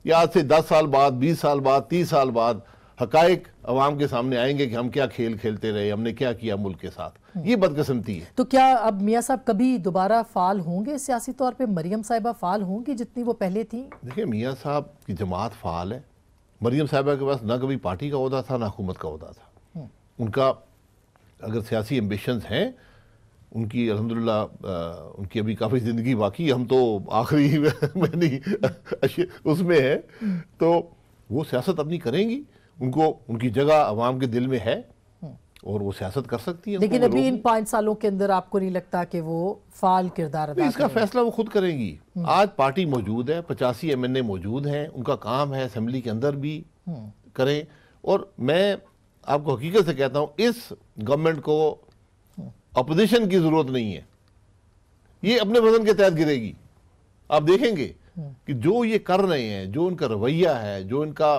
ये आज से 10 साल बाद, 20 साल बाद, 30 साल बाद हकायक अवाम के सामने आएंगे कि हम क्या खेल खेलते रहे, हमने क्या किया मुल्क के साथ। ये बदकिस्मती है। तो क्या अब मियाँ साहब कभी दोबारा फाल होंगे सियासी तौर पर? मरियम साहिबा फाल होंगी जितनी वो पहले थी? देखिए, मियाँ साहब की जमात फाल है। मरियम साहिबा के पास ना कभी पार्टी का ओहदा था ना हुकूमत का ओहदा था। उनका अगर सियासी एम्बिशंस हैं उनकी, अल्हम्दुलिल्लाह उनकी अभी काफ़ी ज़िंदगी बाकी, हम तो आखिरी में नहीं उसमें है, तो वो सियासत अपनी करेंगी। उनको उनकी जगह अवाम के दिल में है और वो सियासत कर सकती है। लेकिन अभी इन 5 सालों के अंदर आपको नहीं लगता कि वो फाल किरदार अदा इसका फैसला वो खुद करेंगी। आज पार्टी मौजूद है, 85 MNA मौजूद हैं, उनका काम है असेंबली के अंदर भी करें। और मैं आपको हकीकत से कहता हूं, इस गवर्नमेंट को अपोजिशन की जरूरत नहीं है, ये अपने वजन के तहत गिरेगी। आप देखेंगे कि जो ये कर रहे हैं, जो उनका रवैया है, जो इनका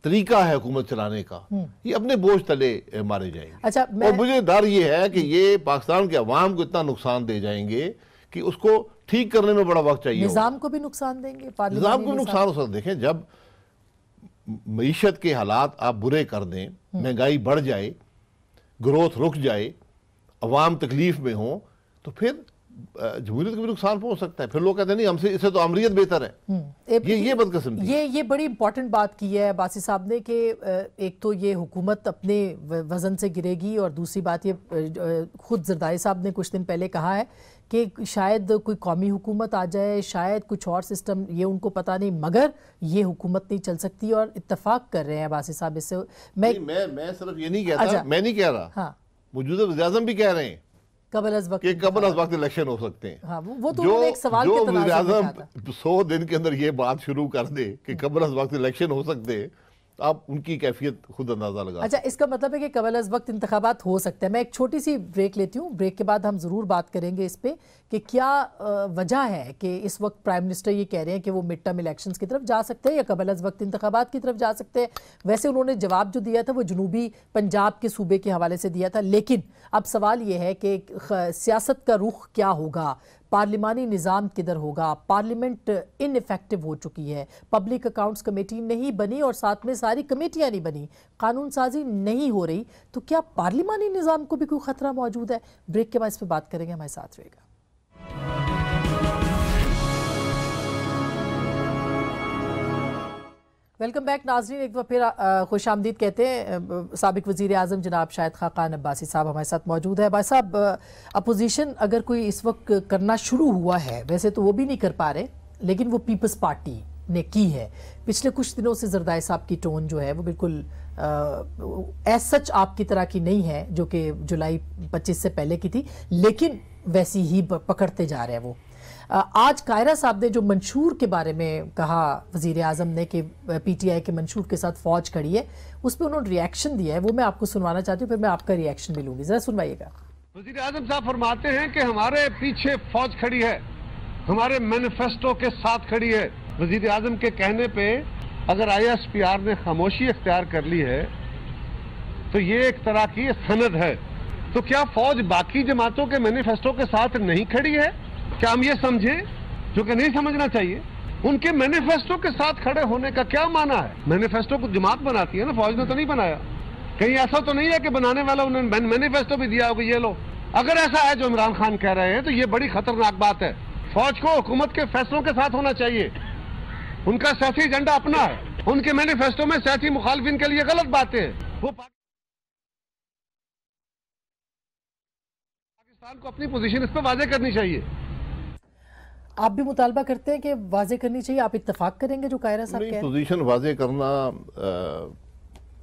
तरीका है हुकूमत चलाने का, ये अपने बोझ तले मारे जाएंगे। अच्छा, और मुझे डर ये है कि ये पाकिस्तान के अवाम को इतना नुकसान दे जाएंगे कि उसको ठीक करने में बड़ा वक्त चाहिए। निजाम को भी नुकसान देंगे, निजाम को नुकसान हो सकता है। देखें, जब मईशत के हालात आप बुरे कर दें, महंगाई बढ़ जाए, ग्रोथ रुक जाए, अवाम तकलीफ में हो, तो फिर जमहूरियत को भी नुकसान पहुंच सकता है। फिर लोग कहते हैं नहीं, हमसे इससे तो अमरीत बेहतर है। ये बदकिस्मती है। ये बड़ी इंपॉर्टेंट बात की है बासी साहब ने कि एक तो ये हुकूमत अपने वजन से गिरेगी, और दूसरी बात ये खुद जरदारी साहब ने कुछ दिन पहले कहा है कि शायद कोई कौमी हुकूमत आ जाए, शायद कुछ और सिस्टम, ये उनको पता नहीं, मगर ये हुकूमत नहीं चल सकती। और इत्तेफाक कर रहे हैं बासी साहब इससे। मैं सिर्फ ये नहीं कहता। अच्छा, मैं नहीं कह रहा। हाँ, मौजूदा वज़ीर-ए-आज़म भी कह रहे हैं कबल अज़ वक्त इलेक्शन हो सकते हैं। हाँ, वो तो एक सवाल के तनाज़ुर में था। 100 दिन के अंदर ये बात शुरू कर दे कि कबल अज़ वक्त इलेक्शन हो सकते हैं, आप उनकी कैफियत खुद अंदाजा लगा। अच्छा, इसका मतलब है कि कबल अज़ वक्त इंतखाबात हो सकते हैं। मैं एक छोटी सी ब्रेक लेती हूँ, ब्रेक के बाद हम ज़रूर बात करेंगे इस पे कि क्या वजह है कि इस वक्त प्राइम मिनिस्टर ये कह रहे हैं कि वो मिड टर्म इलेक्शंस की तरफ जा सकते हैं या कबल अज़ वक्त इंतखाबात की तरफ जा सकते हैं। वैसे उन्होंने जवाब जो दिया था वो जनूबी पंजाब के सूबे के हवाले से दिया था, लेकिन अब सवाल ये है कि सियासत का रुख क्या होगा, पार्लिमानी निज़ाम किधर होगा। पार्लियामेंट इनइफेक्टिव हो चुकी है, पब्लिक अकाउंट्स कमेटी नहीं बनी और साथ में सारी कमेटियां नहीं बनी, कानून साजी नहीं हो रही, तो क्या पार्लिमानी निज़ाम को भी कोई खतरा मौजूद है? ब्रेक के बाद इस पर बात करेंगे, हमारे साथ रहेगा। वेलकम बैक नाजरीन, एक बार फिर खुश आमदीद कहते हैं। साबिक वज़ीर आज़म जनाब शाहिद खाकान अब्बासी साहब हमारे साथ मौजूद है। भाई साहब, अपोजिशन अगर कोई इस वक्त करना शुरू हुआ है, वैसे तो वो भी नहीं कर पा रहे, लेकिन वो पीपल्स पार्टी ने की है। पिछले कुछ दिनों से जरदाई साहब की टोन जो है वो बिल्कुल एज सच आपकी तरह की नहीं है, जो कि जुलाई 25 से पहले की थी, लेकिन वैसी ही पकड़ते जा रहे हैं वो। आज कायरा साहब ने जो मंशूर के बारे में कहा वजीर आजम ने कि पीटीआई के मंशूर के साथ फौज खड़ी है, उस पर उन्होंने रिएक्शन दिया है, वो मैं आपको सुनवाना चाहती हूँ, फिर मैं आपका रिएक्शन भी लूंगी। जरा सुनवाइएगा। वजीर आजम साहब फरमाते हैं कि हमारे पीछे फौज खड़ी है, हमारे मैनिफेस्टो के साथ खड़ी है। वजीर आजम के कहने पे अगर ISPR ने खामोशी इख्तियार कर ली है तो ये एक तरह की सनद है। तो क्या फौज बाकी जमातों के मैनिफेस्टो के साथ नहीं खड़ी है? क्या हम ये समझें, जो कि नहीं समझना चाहिए? उनके मैनिफेस्टो के साथ खड़े होने का क्या माना है? मैनिफेस्टो को जमात बनाती है ना, फौज ने तो नहीं बनाया। कहीं ऐसा तो नहीं है कि बनाने वाला उन्होंने मैनिफेस्टो भी दिया होगा, ये लो। अगर ऐसा है जो इमरान खान कह रहे हैं तो ये बड़ी खतरनाक बात है। फौज को हुकूमत के फैसलों के साथ होना चाहिए। उनका सियासी एजेंडा अपना है, उनके मैनिफेस्टो में सियासी मुखालिफिन के लिए गलत बातें हैं। वो पाकिस्तान को अपनी पोजीशन इस पर वाजे करनी चाहिए। आप भी मुतालबा करते हैं कि वाजे करनी चाहिए, आप इत्तेफाक करेंगे जो कायरा साहब कह रहे हैं? पोजीशन वाजे करना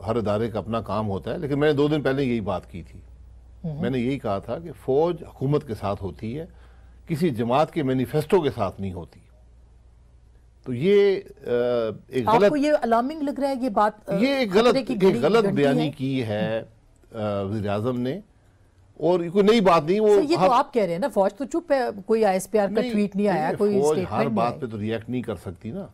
हर इदारे का अपना काम होता है, लेकिन मैंने 2 दिन पहले यही बात की थी। मैंने यही कहा था कि फौज हुकूमत के साथ होती है, किसी जमात के मैनिफेस्टो के साथ नहीं होती। तो ये एक गलत, आपको ये अलार्मिंग लग रहा है ये बात? ये एक गलत बयानी की है वज़ीर आज़म ने, और कोई नई बात नहीं। वो ये तो आप कह रहे हैं ना, फौज तो चुप है, कोई ISPR का ट्वीट नहीं आया, कोई स्टेटमेंट हर बात पे तो रिएक्ट नहीं कर सकती ना।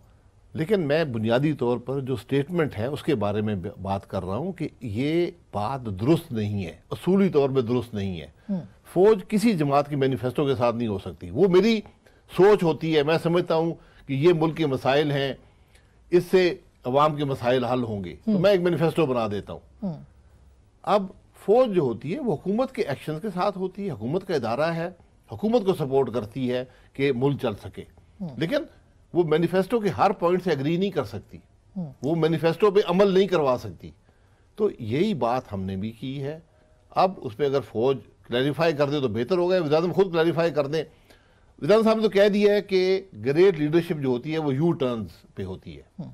लेकिन मैं बुनियादी तौर पर जो स्टेटमेंट है उसके बारे में बात कर रहा हूं कि ये बात दुरुस्त नहीं है, असूली तौर पे दुरुस्त नहीं है। फौज किसी जमात की मैनिफेस्टो के साथ नहीं हो सकती। वो मेरी सोच होती है, मैं समझता हूं कि ये मुल्क के मसाइल हैं, इससे अवाम के मसाइल हल होंगे, तो मैं एक मैनिफेस्टो बना देता हूं। अब फौज जो होती है वो हुकूमत के एक्शन के साथ होती है, हुकूमत का इदारा है, हुकूमत को सपोर्ट करती है कि मुल्क चल सके, लेकिन वो मैनिफेस्टो के हर पॉइंट से एग्री नहीं कर सकती, वो मैनिफेस्टो पे अमल नहीं करवा सकती। तो यही बात हमने भी की है। अब उस पर अगर फौज क्लैरिफाई कर दे तो बेहतर होगा, वज़ीर आज़म खुद क्लैरिफाई कर दें। वज़ीर आज़म साहब ने तो कह दिया है कि ग्रेट लीडरशिप जो होती है वो यू टर्न्स पे होती है।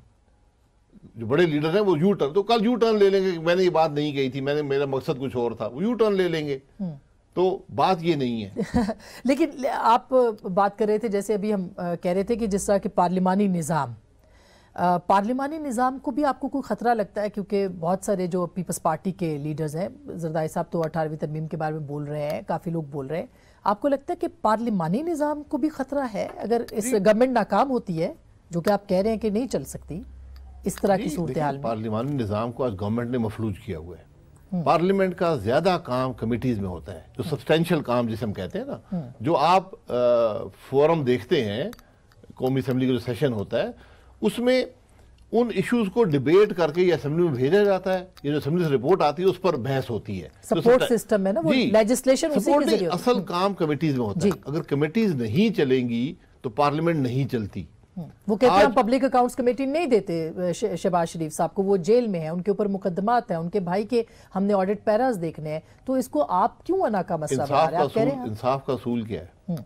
जो बड़े लीडर हैं वो यू टर्न, तो कल यू टर्न ले लेंगे, मैंने ये बात नहीं कही थी, मेरा मकसद कुछ और था, वो यू टर्न ले लेंगे। तो बात ये नहीं है। लेकिन आप बात कर रहे थे, जैसे अभी हम कह रहे थे कि जिस तरह के पार्लिमानी निज़ाम को भी आपको कोई ख़तरा लगता है? क्योंकि बहुत सारे जो पीपल्स पार्टी के लीडर्स हैं, जरदाई साहब तो 18वीं तरमीम के बारे में बोल रहे हैं, काफ़ी लोग बोल रहे हैं, आपको लगता है कि पार्लिमानी निज़ाम को भी ख़तरा है अगर इस गवर्नमेंट नाकाम होती है, जो कि आप कह रहे हैं कि नहीं चल सकती इस तरह की सूरत हाल में? पार्लिमानी निज़ाम को आज गवर्नमेंट ने मफलूज किया हुआ है। पार्लियामेंट का ज्यादा काम कमिटीज में होता है, जो सब्सटेंशियल काम जिसे हम कहते हैं ना, जो आप फोरम देखते हैं, कौमी असेंबली का जो सेशन होता है, उसमें उन इश्यूज को डिबेट करके ये असेंबली में भेजा जाता है, ये जो असेंबली से रिपोर्ट आती है उस पर बहस होती है। सपोर्ट सिस्टम है ना, वो लेजिस्लेशन उसी के जरिए। असल काम कमिटीज में होता है। अगर कमिटीज नहीं चलेंगी तो पार्लियामेंट नहीं चलती। वो कहते हैं हम पब्लिक अकाउंट्स कमेटी नहीं देते शहबाज शरीफ साहब को, वो जेल में है, उनके ऊपर मुकदमात हैं, उनके भाई के हमने ऑडिट पैरास देखने हैं, तो इसको आप क्यों अना का मसला बना रहे हैं? आप कह रहे हैं इंसाफ का असूल क्या है?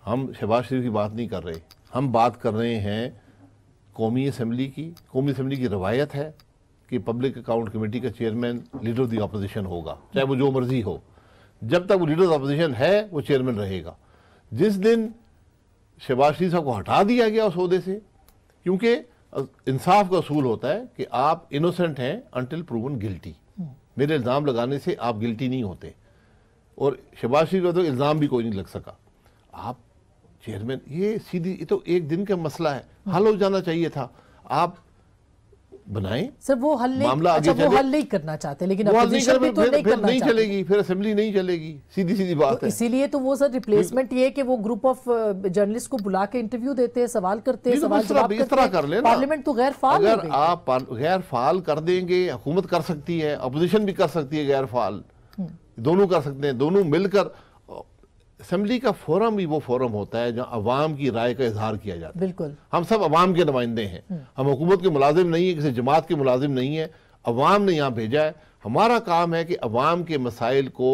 हम शहबाज शरीफ की बात नहीं कर रहे, हम बात कर रहे हैं कौमी असेंबली की। कौमी असेंबली की रवायत है कि पब्लिक अकाउंट कमेटी का chairman leader of the opposition होगा, चाहे वो जो मर्जी हो। जब तक वो लीडर ऑफ अपोजिशन है वो चेयरमैन रहेगा। जिस दिन शहबाज शरीफ साहब को हटा दिया गया उस ओहदे से, क्योंकि इंसाफ का असूल होता है कि आप इनोसेंट हैं अनटिल प्रूवन गिल्टी। मेरे इल्ज़ाम लगाने से आप गिल्टी नहीं होते, और शहबाज शरीफ का तो इल्ज़ाम भी कोई नहीं लग सका। आप चेयरमैन, ये सीधी, ये तो एक दिन का मसला है, हल हो जाना चाहिए था। आप बनाएं सर, वो हल नहीं, वो हल नहीं करना चाहते, लेकिन अपोजिशन भी तो नहीं चलेगी, फिर असेंबली नहीं चलेगी, सीधी सीधी बात है। इसीलिए तो वो सर रिप्लेसमेंट ये है कि वो ग्रुप ऑफ जर्नलिस्ट को बुला के इंटरव्यू देते हैं, सवाल करते हैं, सवाल जवाब करते हैं। पार्लियामेंट तो गैर फाल, अगर आप गैर फाल कर देंगे, हुकूमत कर सकती है, अपोजिशन भी कर सकती है, गैर फाल दोनों कर सकते हैं, दोनों मिलकर असेंबली का फोरम भी वो फोरम होता है जहां अवाम की राय का इजहार किया जाता है। बिल्कुल, हम सब अवाम के नुमाइंदे हैं, हम हुकूमत के मुलाजिम नहीं है, किसी जमात के मुलाजिम नहीं है, अवाम ने यहाँ भेजा है। हमारा काम है कि अवाम के मसाइल को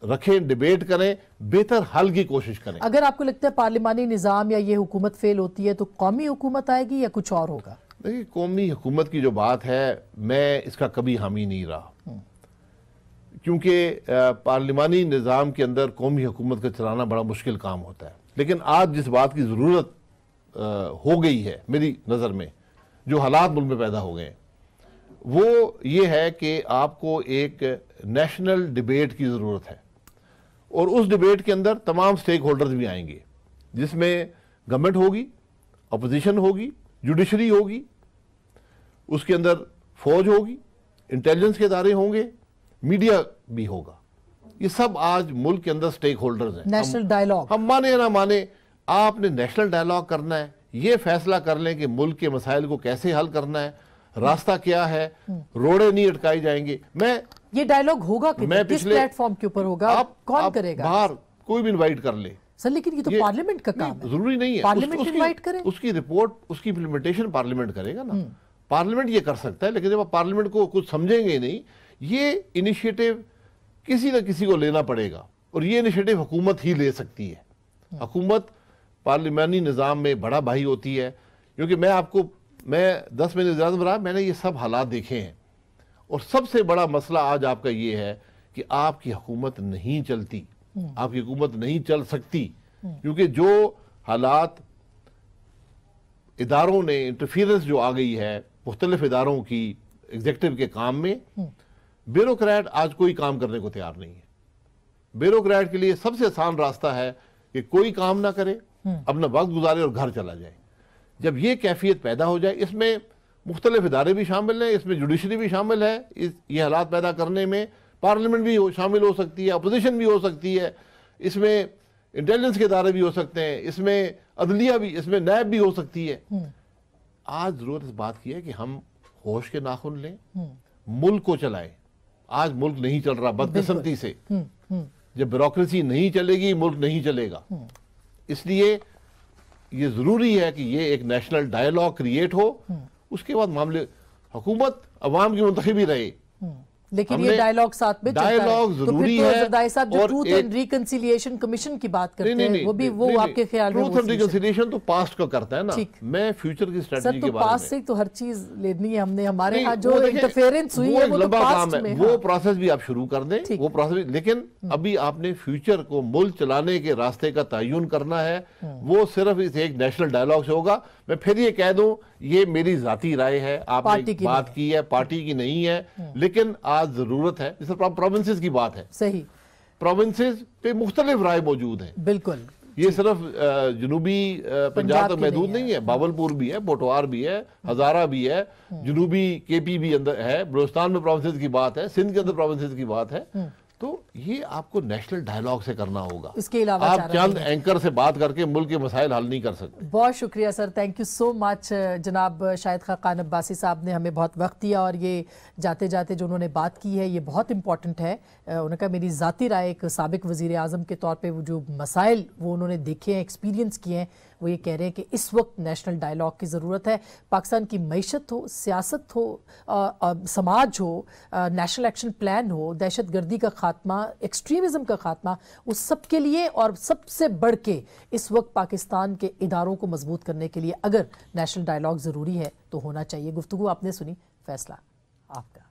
रखें, डिबेट करें, बेहतर हल की कोशिश करें। अगर आपको लगता है पार्लिमानी निज़ाम या ये हुकूमत फेल होती है तो कौमी हुकूमत आएगी या कुछ और होगा? देखिए, कौमी हुकूमत की जो बात है, मैं इसका कभी हामी नहीं रहा, क्योंकि पार्लिमानी निज़ाम के अंदर कौमी हुकूमत का चलाना बड़ा मुश्किल काम होता है। लेकिन आज जिस बात की ज़रूरत हो गई है मेरी नज़र में, जो हालात मुल्क में पैदा हो गए हैं, वो ये है कि आपको एक नेशनल डिबेट की ज़रूरत है, और उस डिबेट के अंदर तमाम स्टेक होल्डर्स भी आएंगे, जिसमें गवर्नमेंट होगी, अपोजिशन होगी, जुडिशरी होगी, उसके अंदर फौज होगी, इंटेलिजेंस के इदारे होंगे, मीडिया भी होगा। ये सब आज मुल्क के अंदर स्टेक होल्डर्स हैं। नेशनल डायलॉग, हम माने या ना माने, आपने नेशनल डायलॉग करना है, ये फैसला कर लें कि मुल्क के मसाइल को कैसे हल करना है, रास्ता क्या है, रोड़े नहीं अटकाई जाएंगे। ये डायलॉग होगा किधर, किस प्लेटफॉर्म के ऊपर होगा, कौन करेगा? बाहर कोई भी इनवाइट कर ले सर, लेकिन ये तो पार्लियामेंट का काम है। जरूरी नहीं है पार्लियामेंट इनवाइट करे, उसकी रिपोर्ट, उसकी इम्प्लीमेंटेशन पार्लियामेंट करेगा ना। पार्लियामेंट ये कर सकता है, लेकिन जब आप पार्लियामेंट को कुछ समझेंगे ही नहीं, ये इनिशिएटिव किसी न किसी को लेना पड़ेगा, और ये इनिशिएटिव हुकूमत ही ले सकती है। हुकूमत पार्लियामानी निज़ाम में बड़ा भाई होती है, क्योंकि मैं 10 महीने इज़ाज़त रहा, मैंने ये सब हालात देखे हैं। और सबसे बड़ा मसला आज आपका ये है कि आपकी हुकूमत नहीं चलती, आपकी हुकूमत नहीं चल सकती, क्योंकि जो हालात इदारों ने, इंटरफियरेंस जो आ गई है मुख्तलिफ इदारों की एग्जीक्यूटिव के काम में, ब्यूरोक्रेट आज कोई काम करने को तैयार नहीं है। ब्यूरोक्रेट के लिए सबसे आसान रास्ता है कि कोई काम ना करे, अपना वक्त गुजारे और घर चला जाए। जब ये कैफियत पैदा हो जाए, इसमें मुख्तलिफ इदारे भी शामिल हैं, इसमें जुडिशरी भी शामिल है, ये हालात पैदा करने में पार्लियामेंट भी शामिल हो सकती है, अपोजिशन भी हो सकती है, इसमें इंटेलिजेंस के इदारे भी हो सकते हैं, इसमें अदलिया भी, इसमें नैब भी हो सकती है। आज जरूरत इस बात की है कि हम होश के नाखून लें, मुल्क को चलाएं। आज मुल्क नहीं चल रहा बदकिस्मती से। जब ब्यूरोक्रेसी नहीं चलेगी, मुल्क नहीं चलेगा। इसलिए ये जरूरी है कि ये एक नेशनल डायलॉग क्रिएट हो, उसके बाद मामले हुकूमत अवाम की मुंतखबी रहे। लेकिन ये डायलॉग साथ में डायलॉग जरूरी है। जरदाई साहब जो ट्रूथ एंड रिकंसिलिएशन कमिशन की बात करते हैं, वो भी वो आपके ख्याल में? ट्रूथ एंड रिकंसिलिएशन तो पास्ट का करता है ना, मैं फ्यूचर की स्ट्रेटजी के बारे में। पास्ट से तो हर चीज लेनी है हमने, हमारे यहाँ जो इंटरफेरेंस हुई है वो तो पास्ट में। वो प्रोसेस भी आप शुरू कर दें, वो प्रोसेस, लेकिन अभी आपने फ्यूचर को मुल्क चलाने के रास्ते का तयन करना है। वो सिर्फ इस एक नेशनल डायलॉग से होगा। मैं फिर ये कह दूं, ये मेरी जाती राय है, आपने बात की है, पार्टी की नहीं है, लेकिन आज जरूरत है। जैसे प्रोविंसेस की बात है, सही, प्रोविंसेस पे मुख्तलिफ राय मौजूद है। बिल्कुल, ये सिर्फ जनूबी पंजाब तक महदूद नहीं है, बावलपुर भी है, पोटवार भी है, हजारा भी है, जनूबी केपी भी अंदर है, बलोचिस्तान में प्रोविंसेस की बात है, सिंध के अंदर प्रोविंसेस की बात है। तो ये आपको नेशनल डायलॉग से करना होगा। इसके अलावा आप चंद एंकर से बात करके मुल्क के मसाइल हल नहीं कर सकते। बहुत शुक्रिया sir, thank you so much. जनाब शाहिद खान अब्बासी साहब ने हमें बहुत वक्त दिया, और ये जाते जाते जो उन्होंने बात की है ये बहुत इंपॉर्टेंट है। उन्होंने कहा मेरी ज़ाती राय एक साबिक वज़ीर आज़म के तौर पे वो जो मसाइल वो उन्होंने देखे हैं, एक्सपीरियंस किए हैं, वो ये कह रहे हैं कि इस वक्त नेशनल डायलॉग की ज़रूरत है। पाकिस्तान की मईशत हो, सियासत हो, समाज हो, नेशनल एक्शन प्लान हो, दहशत गर्दी का खात्मा, एक्सट्रीमिज़म का खात्मा, उस सब के लिए, और सबसे बढ़ के इस वक्त पाकिस्तान के इदारों को मजबूत करने के लिए अगर नेशनल डायलॉग ज़रूरी है तो होना चाहिए। गुफ्तगू आपने सुनी, फैसला आपका।